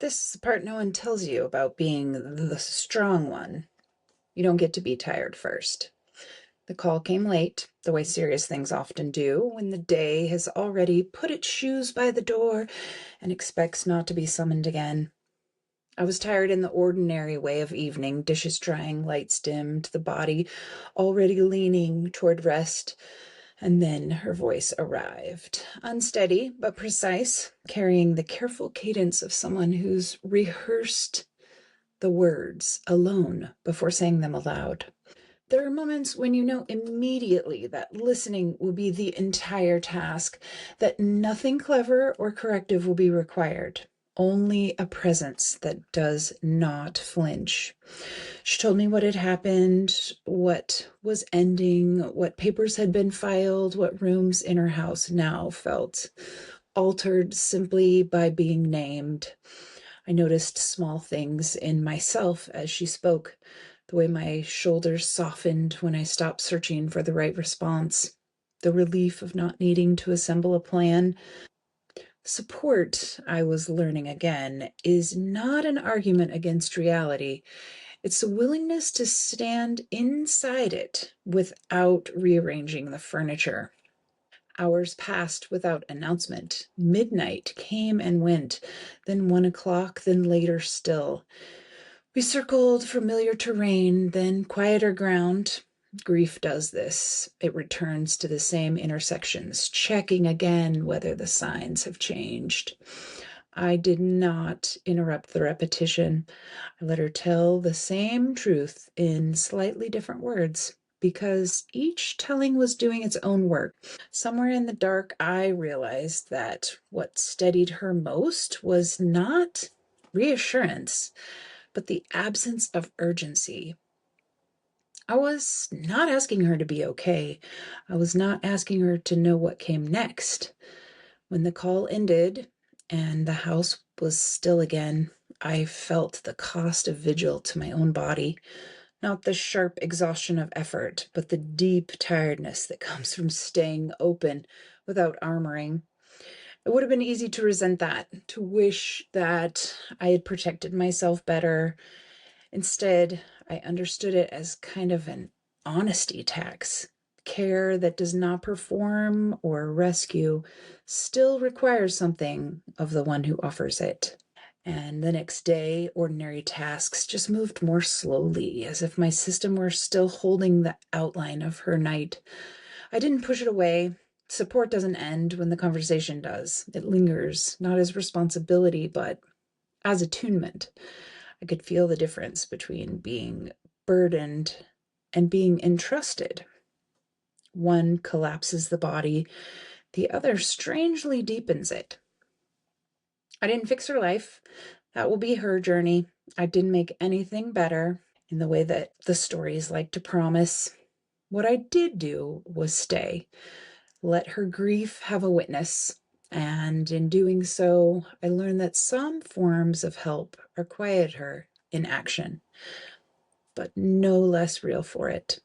This is the part no one tells you about being the strong one. You don't get to be tired first. The call came late, the way serious things often do, when the day has already put its shoes by the door and expects not to be summoned again. I was tired in the ordinary way of evening, dishes drying, lights dimmed, the body already leaning toward rest. And then her voice arrived, unsteady but precise, carrying the careful cadence of someone who's rehearsed the words alone before saying them aloud. There are moments when you know immediately that listening will be the entire task, that nothing clever or corrective will be required, only a presence that does not flinch. She told me what had happened, what was ending, what papers had been filed, what rooms in her house now felt altered simply by being named. I noticed small things in myself as she spoke, the way my shoulders softened when I stopped searching for the right response, the relief of not needing to assemble a plan. Support, I was learning again, is not an argument against reality. It's the willingness to stand inside it without rearranging the furniture. Hours passed without announcement. Midnight came and went, then 1 o'clock, then later still. We circled familiar terrain, then quieter ground. Grief does this. It returns to the same intersections, checking again whether the signs have changed. I did not interrupt the repetition. I let her tell the same truth in slightly different words, because each telling was doing its own work. Somewhere in the dark, I realized that what steadied her most was not reassurance, but the absence of urgency. I was not asking her to be okay. I was not asking her to know what came next. When the call ended and the house was still again, I felt the cost of vigil to my own body. Not the sharp exhaustion of effort, but the deep tiredness that comes from staying open without armoring. It would have been easy to resent that, to wish that I had protected myself better. Instead, I understood it as kind of an honesty tax. Care that does not perform or rescue still requires something of the one who offers it. And the next day, ordinary tasks just moved more slowly, as if my system were still holding the outline of her night. I didn't push it away. Support doesn't end when the conversation does. It lingers, not as responsibility, but as attunement. I could feel the difference between being burdened and being entrusted. One collapses the body, the other strangely deepens it. I didn't fix her life. That will be her journey. I didn't make anything better in the way that the stories like to promise. What I did do was stay, let her grief have a witness. And in doing so, I learned that some forms of help are quieter in action, but no less real for it.